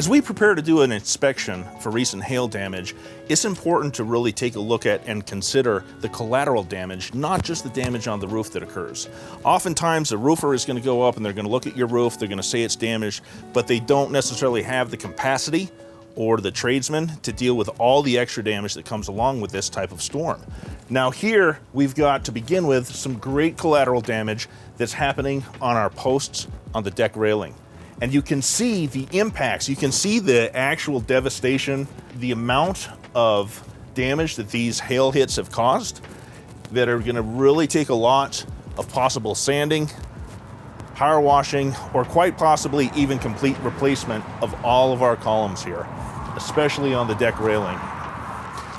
As we prepare to do an inspection for recent hail damage, it's important to really take a look at and consider the collateral damage, not just the damage on the roof that occurs. Oftentimes, the roofer is going to go up and they're going to look at your roof, they're going to say it's damaged, but they don't necessarily have the capacity or the tradesman to deal with all the extra damage that comes along with this type of storm. Now here, we've got, to begin with, some great collateral damage that's happening on our posts on the deck railing. And you can see the impacts, you can see the actual devastation, the amount of damage that these hail hits have caused that are gonna really take a lot of possible sanding, power washing, or quite possibly even complete replacement of all of our columns here, especially on the deck railing.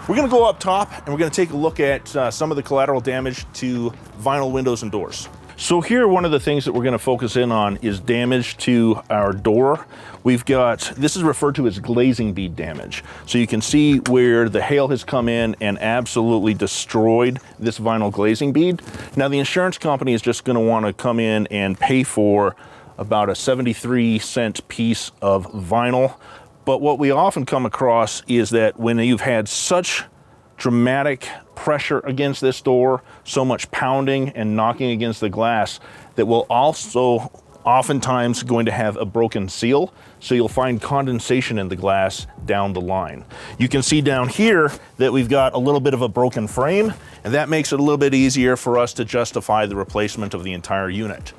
We're gonna go up top and we're gonna take a look at some of the collateral damage to vinyl windows and doors. So here, one of the things that we're going to focus in on is damage to our door. We've got, this is referred to as glazing bead damage. So you can see where the hail has come in and absolutely destroyed this vinyl glazing bead. Now the insurance company is just going to want to come in and pay for about a 73-cent piece of vinyl. But what we often come across is that when you've had such dramatic pressure against this door, so much pounding and knocking against the glass, that will also oftentimes going to have a broken seal, so you'll find condensation in the glass down the line. You can see down here that we've got a little bit of a broken frame, and that makes it a little bit easier for us to justify the replacement of the entire unit.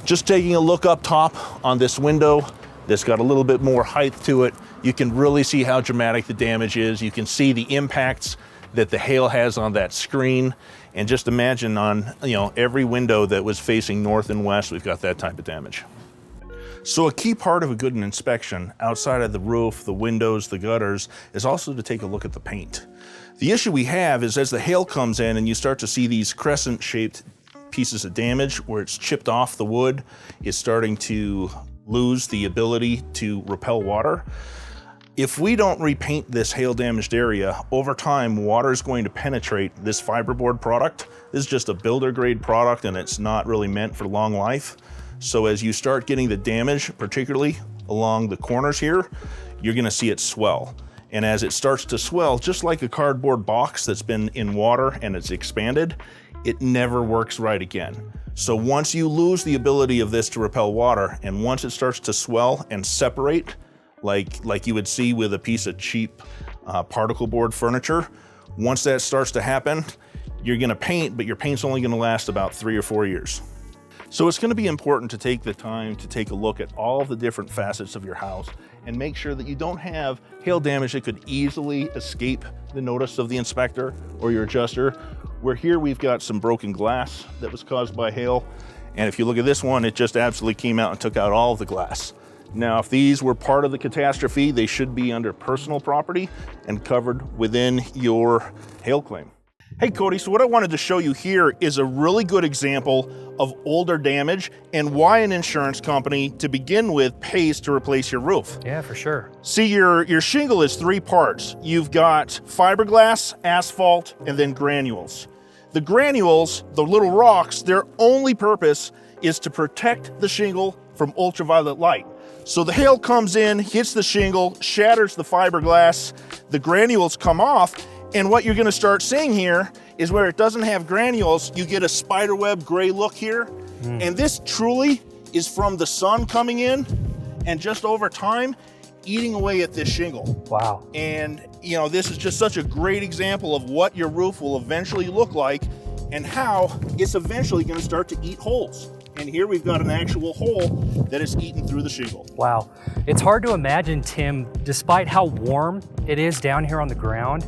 Just taking a look up top on this window that's got a little bit more height to it, you can really see how dramatic the damage is. You can see the impacts that the hail has on that screen. And just imagine on, every window that was facing north and west, we've got that type of damage. So a key part of a good inspection outside of the roof, the windows, the gutters, is also to take a look at the paint. The issue we have is as the hail comes in and you start to see these crescent-shaped pieces of damage where it's chipped off the wood, it's starting to lose the ability to repel water. If we don't repaint this hail damaged area, over time, water is going to penetrate this fiberboard product. This is just a builder grade product and it's not really meant for long life. So as you start getting the damage, particularly along the corners here, you're gonna see it swell. And as it starts to swell, just like a cardboard box that's been in water and it's expanded, it never works right again. So once you lose the ability of this to repel water, and once it starts to swell and separate, like you would see with a piece of cheap particle board furniture, once that starts to happen, you're gonna paint, but your paint's only gonna last about 3 or 4 years. So it's gonna be important to take the time to take a look at all the different facets of your house and make sure that you don't have hail damage that could easily escape the notice of the inspector or your adjuster. Where here we've got some broken glass that was caused by hail. And if you look at this one, it just absolutely came out and took out all of the glass. Now, if these were part of the catastrophe, they should be under personal property and covered within your hail claim. Hey Kody, so what I wanted to show you here is a really good example of older damage and why an insurance company, to begin with, pays to replace your roof. Yeah, for sure. See, your shingle is 3 parts. You've got fiberglass, asphalt, and then granules. The granules, the little rocks, their only purpose is to protect the shingle from ultraviolet light. So the hail comes in, hits the shingle, shatters the fiberglass, the granules come off, and what you're gonna start seeing here is where it doesn't have granules, you get a spiderweb gray look here. And this truly is from the sun coming in and just over time, eating away at this shingle. Wow. And this is just such a great example of what your roof will eventually look like and how it's eventually gonna start to eat holes. And here we've got an actual hole that is eaten through the shingle. Wow. It's hard to imagine, Tim, despite how warm it is down here on the ground,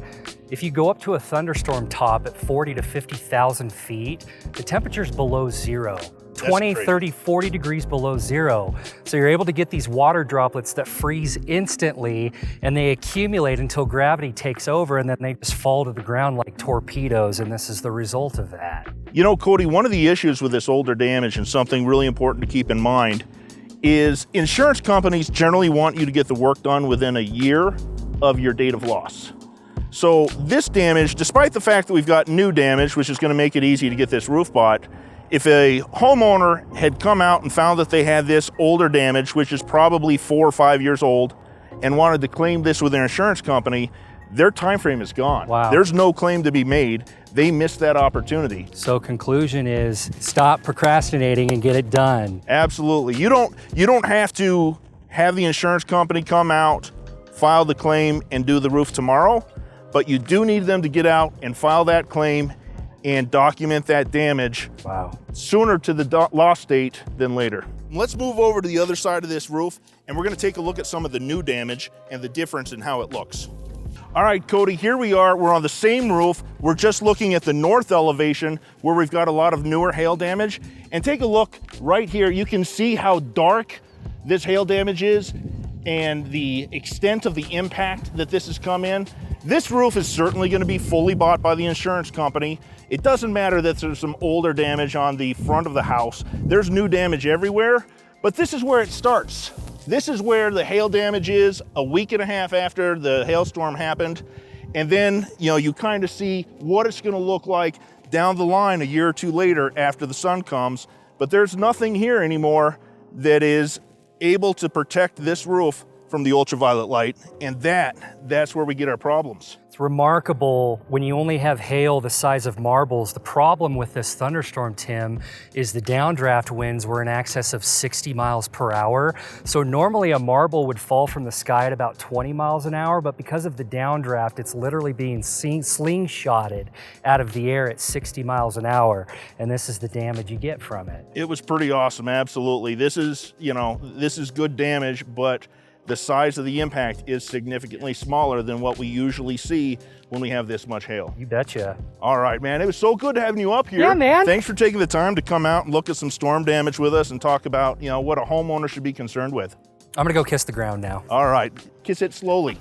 if you go up to a thunderstorm top at 40 to 50,000 feet, the temperature's below zero. 20, 30, 40 degrees below zero. So you're able to get these water droplets that freeze instantly and they accumulate until gravity takes over and then they just fall to the ground like torpedoes, and this is the result of that. Kody, one of the issues with this older damage, and something really important to keep in mind, is insurance companies generally want you to get the work done within a year of your date of loss. So this damage, despite the fact that we've got new damage, which is going to make it easy to get this roof bought, if a homeowner had come out and found that they had this older damage, which is probably 4 or 5 years old, and wanted to claim this with their insurance company, their time frame is gone. Wow. There's no claim to be made. They missed that opportunity. So conclusion is stop procrastinating and get it done. Absolutely. You don't have to have the insurance company come out, file the claim, and do the roof tomorrow, but you do need them to get out and file that claim and document that damage. Wow. Sooner to the loss date than later. Let's move over to the other side of this roof, and we're going to take a look at some of the new damage and the difference in how it looks. All right, Kody, here we are. We're on the same roof. We're just looking at the north elevation where we've got a lot of newer hail damage. And take a look right here. You can see how dark this hail damage is and the extent of the impact that this has come in. This roof is certainly going to be fully bought by the insurance company. It doesn't matter that there's some older damage on the front of the house. There's new damage everywhere, but this is where it starts. This is where the hail damage is a week and a half after the hailstorm happened. And then, you kind of see what it's going to look like down the line a year or two later after the sun comes. But there's nothing here anymore that is able to protect this roof from the ultraviolet light, and that's where we get our problems. It's remarkable when you only have hail the size of marbles. The problem with this thunderstorm, Tim, is the downdraft winds were in excess of 60 miles per hour. So normally a marble would fall from the sky at about 20 miles an hour, but because of the downdraft, it's literally being slingshotted out of the air at 60 miles an hour. And this is the damage you get from it. It was pretty awesome, absolutely. This is good damage, but the size of the impact is significantly smaller than what we usually see when we have this much hail. You betcha. All right, man. It was so good having you up here. Yeah, man. Thanks for taking the time to come out and look at some storm damage with us and talk about, what a homeowner should be concerned with. I'm gonna go kiss the ground now. All right. Kiss it slowly.